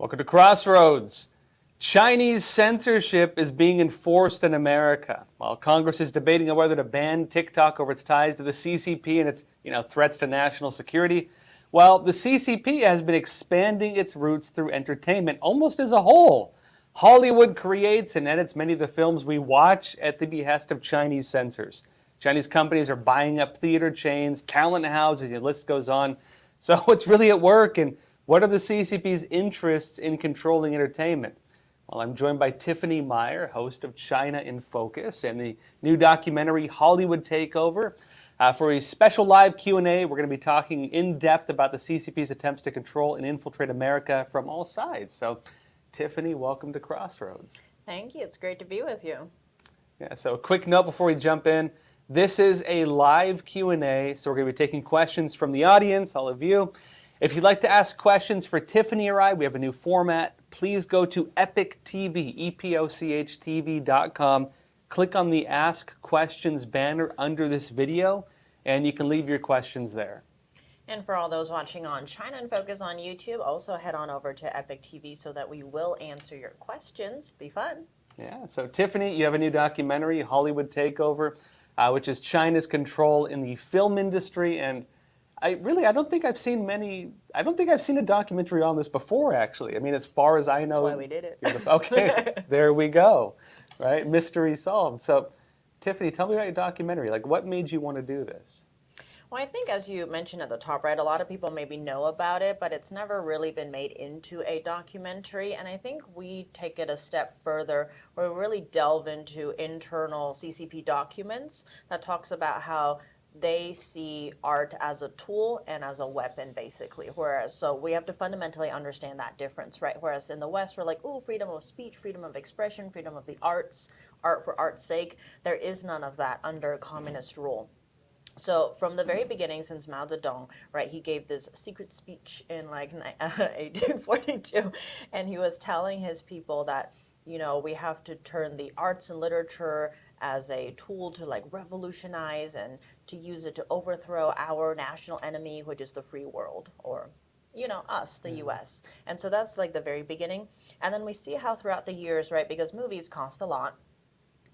Welcome to Crossroads. Chinese censorship is being enforced in America. While Congress is debating on whether to ban TikTok over its ties to the CCP and its threats to national security, well, the CCP has been expanding its roots through entertainment almost as a whole. Hollywood creates and edits many of the films we watch at the behest of Chinese censors. Chinese companies are buying up theater chains, talent houses, the list goes on. So what's really at work, and what are the CCP's interests in controlling entertainment? Well, I'm joined by Tiffany Meier, host of China in Focus and the new documentary Hollywood Takeover. For a special live Q&A, we're going to be talking in depth about the CCP's attempts to control and infiltrate America from all sides. So, Tiffany, welcome to Crossroads. Thank you. It's great to be with you. Yeah, so a quick note before we jump in. This is a live Q&A, so we're going to be taking questions from the audience, all of you. If you'd like to ask questions for Tiffany or I, we have a new format. Please go to Epoch TV, EPOCHTV.com. Click on the Ask Questions banner under this video, and you can leave your questions there. And for all those watching on China in Focus on YouTube, also head on over to Epoch TV so that we will answer your questions. Be fun. Yeah, so Tiffany, you have a new documentary, Hollywood Takeover, which is China's control in the film industry. And I don't think I've seen a documentary on this before, actually. I mean, as far as I know. That's why we did it. Okay, there we go, right? Mystery solved. So, Tiffany, tell me about your documentary. Like, what made you want to do this? Well, I think as you mentioned at the top, right, a lot of people maybe know about it, but it's never really been made into a documentary. And I think we take it a step further where we really delve into internal CCP documents that talks about how they see art as a tool and as a weapon, basically. So we have to fundamentally understand that difference, right? Whereas in the West, we're like, ooh, freedom of speech, freedom of expression, freedom of the arts, art for art's sake. There is none of that under communist rule. So from the very beginning, since Mao Zedong, right, he gave this secret speech in like 1842, and he was telling his people that, we have to turn the arts and literature as a tool to like revolutionize and to use it to overthrow our national enemy, which is the free world, or us, the US. And so that's like the very beginning. And then we see how throughout the years, right, because movies cost a lot.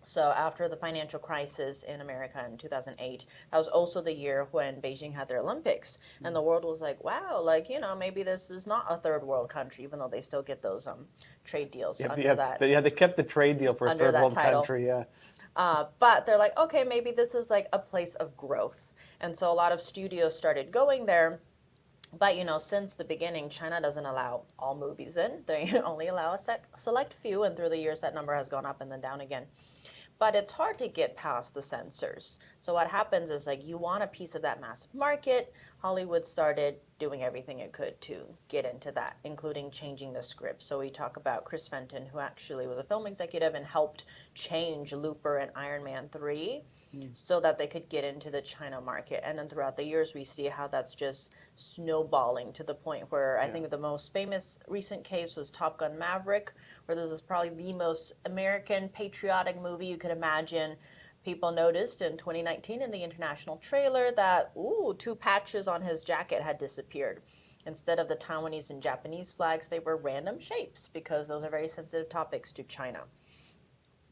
So after the financial crisis in America in 2008, that was also the year when Beijing had their Olympics. And the world was like, wow, maybe this is not a third world country, even though they still get those trade deals that. Yeah, they kept the trade deal for a third world country, yeah. But they're like, okay, maybe this is like a place of growth. And so a lot of studios started going there. But, since the beginning, China doesn't allow all movies in. They only allow a select few. And through the years, that number has gone up and then down again. But it's hard to get past the censors. So what happens is you want a piece of that massive market. Hollywood started doing everything it could to get into that, including changing the script. So we talk about Chris Fenton, who actually was a film executive and helped change Looper and Iron Man 3 so that they could get into the China market. And then throughout the years, we see how that's just snowballing to the point where I think the most famous recent case was Top Gun Maverick, where this is probably the most American patriotic movie you could imagine. People noticed in 2019 in the international trailer that, two patches on his jacket had disappeared. Instead of the Taiwanese and Japanese flags, they were random shapes because those are very sensitive topics to China.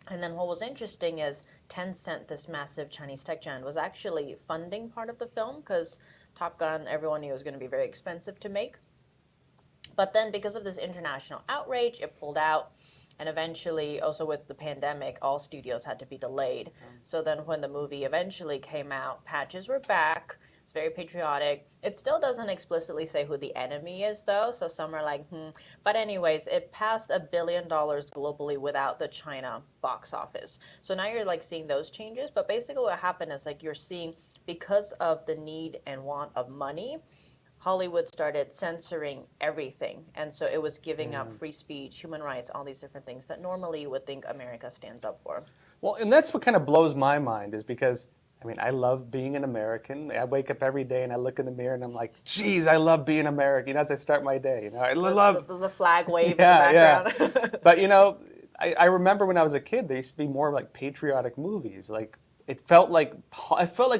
And then what was interesting is Tencent, this massive Chinese tech giant, was actually funding part of the film because Top Gun, everyone knew was going to be very expensive to make. But then because of this international outrage, it pulled out. And eventually, also with the pandemic, all studios had to be delayed. So then when the movie eventually came out, patches were back. It's very patriotic. It still doesn't explicitly say who the enemy is, though. So some are like, But anyways, it passed $1 billion globally without the China box office. So now you're seeing those changes. But basically what happened is you're seeing, because of the need and want of money, Hollywood started censoring everything. And so it was giving up free speech, human rights, all these different things that normally you would think America stands up for. Well, and that's what kind of blows my mind is because, I love being an American. I wake up every day and I look in the mirror and I'm like, geez, I love being American. As I start my day. I love... There's a flag wave in the background. Yeah. But, I remember when I was a kid, there used to be more patriotic movies. It felt like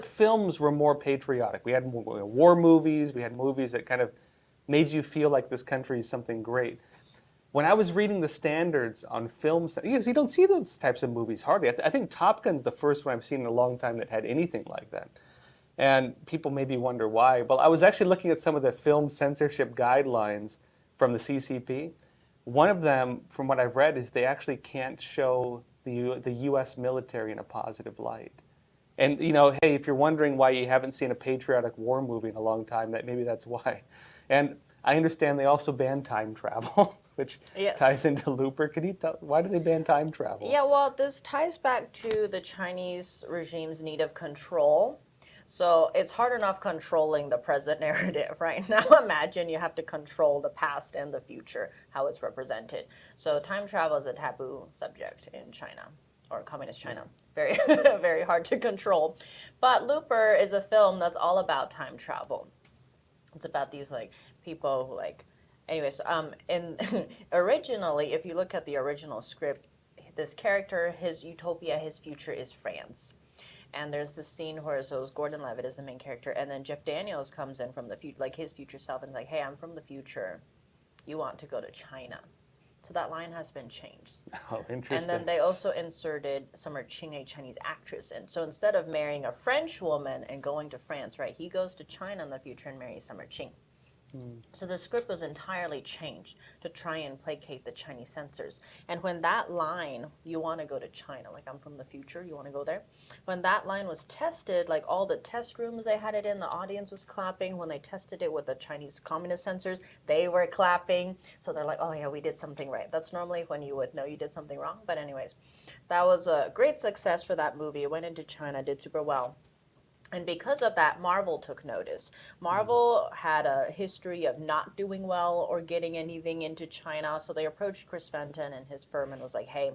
films were more patriotic. We had war movies. We had movies that kind of made you feel like this country is something great. when I was reading the standards on films, because you don't see those types of movies hardly. I think Top Gun's the first one I've seen in a long time that had anything like that. And people maybe wonder why. Well, I was actually looking at some of the film censorship guidelines from the CCP. One of them, from what I've read, is they actually can't show the U.S. military in a positive light. And, hey, if you're wondering why you haven't seen a patriotic war movie in a long time, maybe that's why. And I understand they also ban time travel, which ties into Looper. Can you tell, why do they ban time travel? Yeah, well, this ties back to the Chinese regime's need of control. So it's hard enough controlling the present narrative, right? Now imagine you have to control the past and the future, how it's represented. So time travel is a taboo subject in China, or communist China. Very, very hard to control. But Looper is a film that's all about time travel. It's about these people who anyways, originally, if you look at the original script, this character, his utopia, his future is France. And there's this scene where Gordon Levitt is the main character, and then Jeff Daniels comes in from the future, his future self, and is like, hey, I'm from the future. You want to go to China. So that line has been changed. Oh, interesting. And then they also inserted Summer Ching, a Chinese actress. And so instead of marrying a French woman and going to France, right, he goes to China in the future and marries Summer Ching. So the script was entirely changed to try and placate the Chinese censors. And when that line, you want to go to China, I'm from the future, you want to go there? When that line was tested, all the test rooms they had it in, the audience was clapping. When they tested it with the Chinese communist censors, they were clapping. So they're like, oh yeah, we did something right. That's normally when you would know you did something wrong. But anyways, that was a great success for that movie. It went into China, did super well. And because of that, Marvel took notice. Marvel had a history of not doing well or getting anything into China, so they approached Chris Fenton and his firm and was like, hey,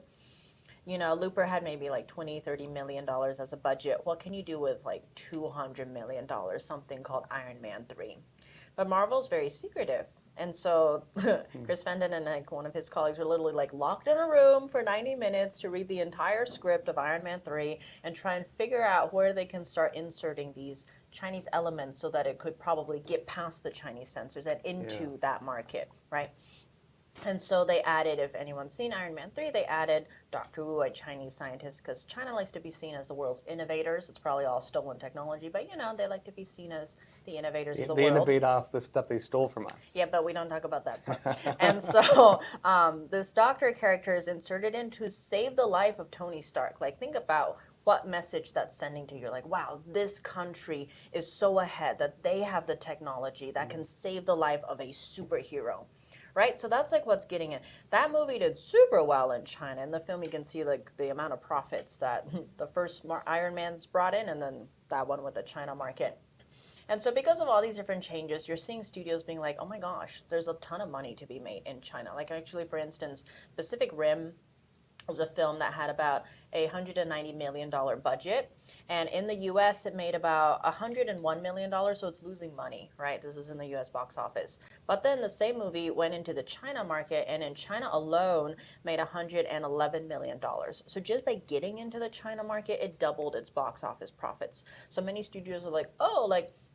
Looper had maybe $20-30 million as a budget. What can you do with $200 million, something called Iron Man 3? But Marvel's very secretive. And so Chris Fenton and one of his colleagues were literally locked in a room for 90 minutes to read the entire script of Iron Man 3 and try and figure out where they can start inserting these Chinese elements so that it could probably get past the Chinese censors and into that market, right? And so they added, if anyone's seen Iron Man 3, they added Dr. Wu, a Chinese scientist, because China likes to be seen as the world's innovators. It's probably all stolen technology, but they like to be seen as the innovators of the world. They innovate off the stuff they stole from us. Yeah, but we don't talk about that part. And so this doctor character is inserted in to save the life of Tony Stark. Think about what message that's sending to you. You're wow, this country is so ahead that they have the technology that can save the life of a superhero. Right? So that's what's getting it. That movie did super well in China. In the film, you can see the amount of profits that the first Iron Man's brought in, and then that one with the China market. And so because of all these different changes, you're seeing studios being oh my gosh, there's a ton of money to be made in China. Actually, for instance, Pacific Rim was a film that had about a $190 million budget. And in the US, it made about $101 million, so it's losing money, right? This is in the US box office. But then the same movie went into the China market, and in China alone, made $111 million. So just by getting into the China market, it doubled its box office profits. So many studios are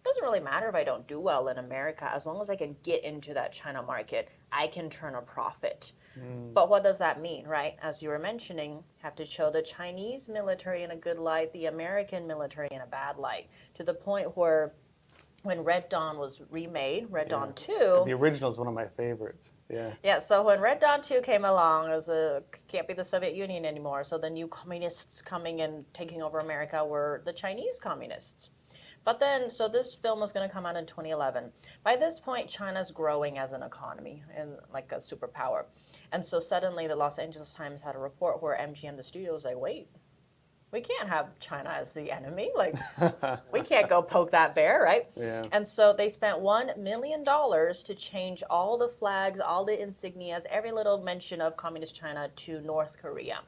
it doesn't really matter if I don't do well in America. As long as I can get into that China market, I can turn a profit. But what does that mean, right? As you were mentioning, have to show the Chinese military in a good light, the American military in a bad light, to the point where when Red Dawn was remade, Red Dawn 2... The original is one of my favorites, Yeah, so when Red Dawn 2 came along, it was can't be the Soviet Union anymore, so the new communists coming and taking over America were the Chinese communists. But then, so this film was going to come out in 2011. By this point, China's growing as an economy and a superpower. And so suddenly the Los Angeles Times had a report where MGM, the studio, was wait, we can't have China as the enemy. We can't go poke that bear, right? Yeah. And so they spent $1 million to change all the flags, all the insignias, every little mention of communist China to North Korea.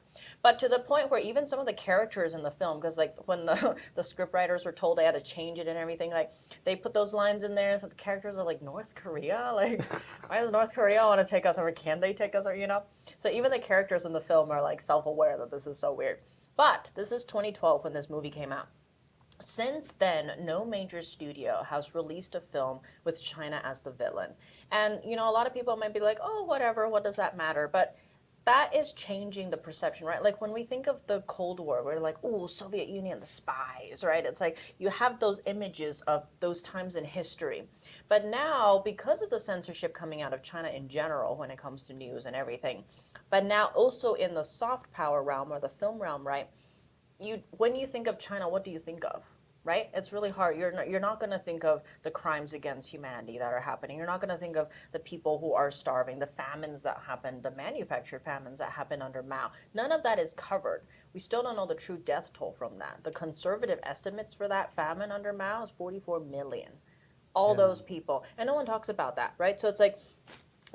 But to the point where even some of the characters in the film, because when the scriptwriters were told they had to change it and everything, they put those lines in there, so the characters are North Korea? Why does North Korea want to take us over? Can they take us over, So even the characters in the film are self-aware that this is so weird. But this is 2012 when this movie came out. Since then, no major studio has released a film with China as the villain. And, a lot of people might be like, oh, whatever, what does that matter? But that is changing the perception, right? Like when we think of the Cold War, we're like, oh, Soviet Union, the spies, right? It's like you have those images of those times in history. But now, because of the censorship coming out of China in general when it comes to news and everything, but now also in the soft power realm or the film realm, right? When you think of China, what do you think of? Right? It's really hard. You're not going to think of the crimes against humanity that are happening. You're not going to think of the people who are starving, the famines that happened, the manufactured famines that happened under Mao. None of that is covered. We still don't know the true death toll from that. The conservative estimates for that famine under Mao is 44 million. All Yeah. those people. And no one talks about that, right? So it's like,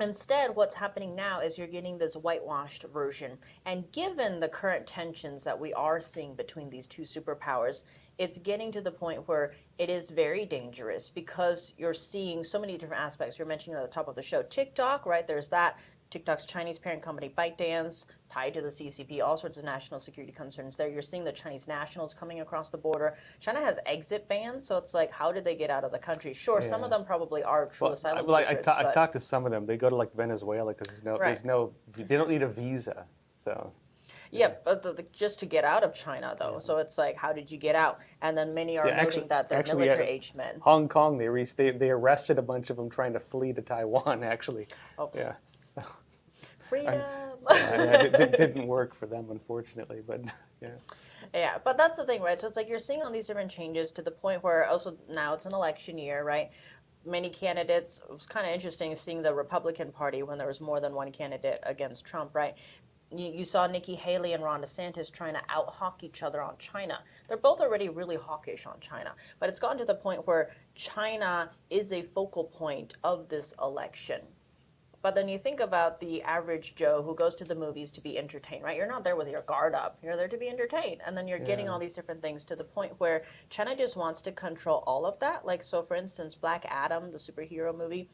instead, what's happening now is you're getting this whitewashed version. And given the current tensions that we are seeing between these two superpowers, it's getting to the point where it is very dangerous because you're seeing so many different aspects. You're mentioning at the top of the show TikTok, right? There's that. TikTok's Chinese parent company ByteDance tied to the CCP, all sorts of national security concerns there. You're seeing the Chinese nationals coming across the border. China has exit bans, so it's like, how did they get out of the country? Sure, some of them probably are true asylum seekers. I've talked to some of them. They go to like Venezuela because they don't need a visa. So yeah, but just to get out of China, though. So it's like, how did you get out? And then many are noting that they're military-aged men. Hong Kong, they arrested a bunch of them trying to flee to Taiwan. Actually, yeah. So. Freedom. It didn't work for them, unfortunately, but yeah. Yeah, but that's the thing, right? So it's like you're seeing all these different changes to the point where also now it's an election year, right? Many candidates, it was kind of interesting seeing the Republican Party when there was more than one candidate against Trump, right? You saw Nikki Haley and Ron DeSantis trying to out-hawk each other on China. They're both already really hawkish on China, but it's gotten to the point where China is a focal point of this election. But then you think about the average Joe who goes to the movies to be entertained, right? You're not there with your guard up. You're there to be entertained. And then you're getting all these different things to the point where China just wants to control all of that. Like, so for instance, Black Adam, the superhero movie,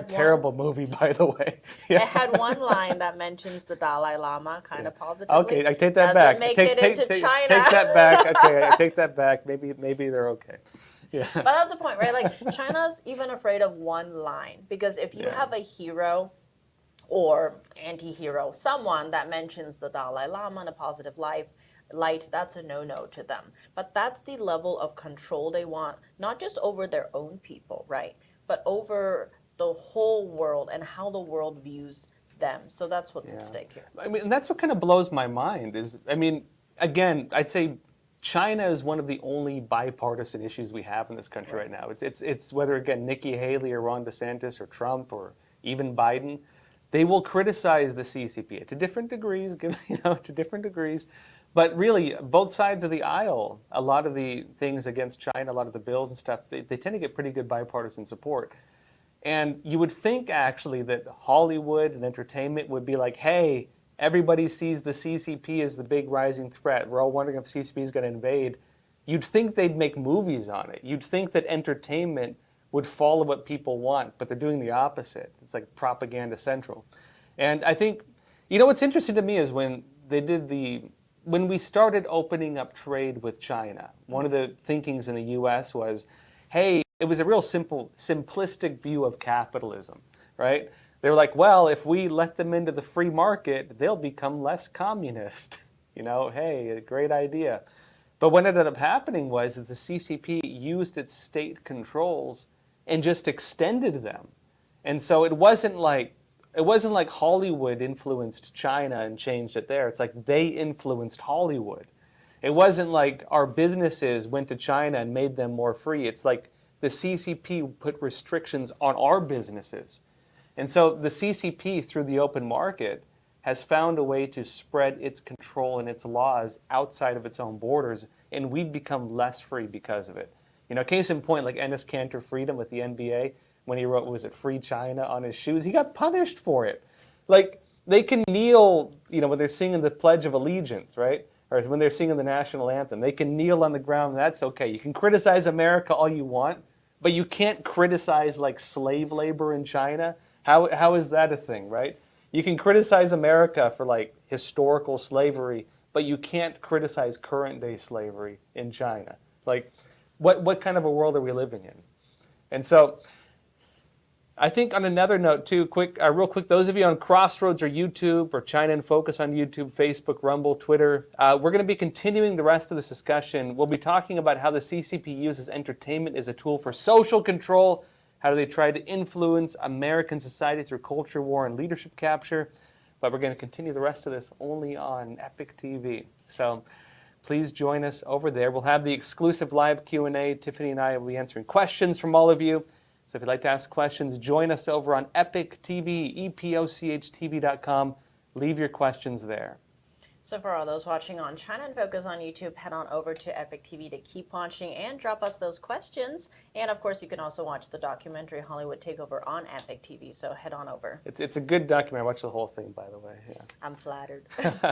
terrible movie, by the way. Yeah. It had one line that mentions the Dalai Lama kind of positively. Okay, I take that back. Make it into China. Take that back. Okay, I take that back. Maybe they're okay. Yeah. But that's the point, right? Like, China's even afraid of one line. Because if you have a hero or anti-hero, someone that mentions the Dalai Lama in a positive light, that's a no-no to them. But that's the level of control they want, not just over their own people, right? But over the whole world and how the world views them. So that's what's at stake here. I mean, that's what kind of blows my mind is, I mean, again, I'd say China is one of the only bipartisan issues we have in this country right now. It's whether, again, Nikki Haley or Ron DeSantis or Trump or even Biden, they will criticize the CCP to different degrees, to different degrees. But really, both sides of the aisle, a lot of the things against China, a lot of the bills and stuff, they tend to get pretty good bipartisan support. And you would think, actually, that Hollywood and entertainment would be like, hey, everybody sees the CCP as the big rising threat. We're all wondering if CCP is going to invade. You'd think they'd make movies on it. You'd think that entertainment would follow what people want, but they're doing the opposite. It's like propaganda central. And I think, what's interesting to me is when we started opening up trade with China, one of the thinkings in the US was, hey, it was a real simplistic view of capitalism, right? They were like, well, if we let them into the free market, they'll become less communist. Hey, a great idea. But what ended up happening was the CCP used its state controls and just extended them. And so it wasn't like Hollywood influenced China and changed it there. It's like they influenced Hollywood. It wasn't like our businesses went to China and made them more free. It's like the CCP put restrictions on our businesses. And so the CCP, through the open market, has found a way to spread its control and its laws outside of its own borders, and we've become less free because of it. Case in point, like Enes Kanter Freedom with the NBA, when he wrote, was it Free China on his shoes, he got punished for it. Like, they can kneel, when they're singing the Pledge of Allegiance, right? Or when they're singing the national anthem, they can kneel on the ground, that's okay. You can criticize America all you want, but you can't criticize, like, slave labor in China. How is that a thing, right? You can criticize America for, like, historical slavery, but you can't criticize current day slavery in China. Like, what kind of a world are we living in? And so I think on another note too, real quick, those of you on Crossroads or YouTube or China in Focus on YouTube, Facebook, Rumble, Twitter, we're going to be continuing the rest of this discussion. We'll be talking about how the CCP uses entertainment as a tool for social control. How do they try to influence American society through culture war and leadership capture? But we're going to continue the rest of this only on Epic TV. So please join us over there. We'll have the exclusive live Q&A. Tiffany and I will be answering questions from all of you. So if you'd like to ask questions, join us over on Epic TV, epochtv.com. Leave your questions there. So for all those watching on China in Focus on YouTube, head on over to Epic TV to keep watching and drop us those questions. And of course, you can also watch the documentary Hollywood Takeover on Epic TV. So head on over. It's a good documentary. I watched the whole thing, by the way. Yeah. I'm flattered. All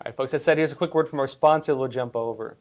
right, folks, that said, here's a quick word from our sponsor. We'll jump over.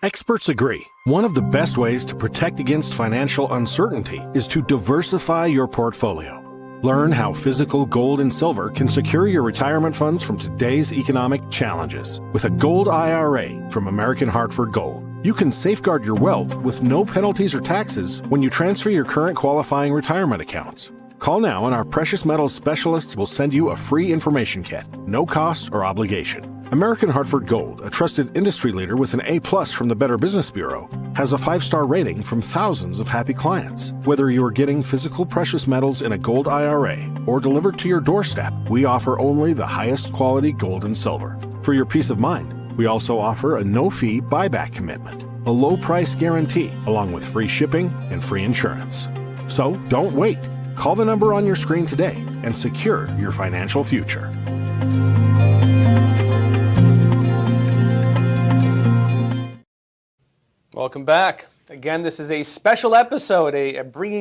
Experts agree. One of the best ways to protect against financial uncertainty is to diversify your portfolio. Learn how physical gold and silver can secure your retirement funds from today's economic challenges. With a gold IRA from American Hartford Gold, you can safeguard your wealth with no penalties or taxes when you transfer your current qualifying retirement accounts. Call now and our precious metals specialists will send you a free information kit, no cost or obligation. American Hartford Gold, a trusted industry leader with an A+ from the Better Business Bureau, has a 5-star rating from thousands of happy clients. Whether you are getting physical precious metals in a gold IRA or delivered to your doorstep, we offer only the highest quality gold and silver. For your peace of mind, we also offer a no-fee buyback commitment, a low price guarantee, along with free shipping and free insurance. So don't wait. Call the number on your screen today and secure your financial future. Welcome back. Again, this is a special episode, a bringing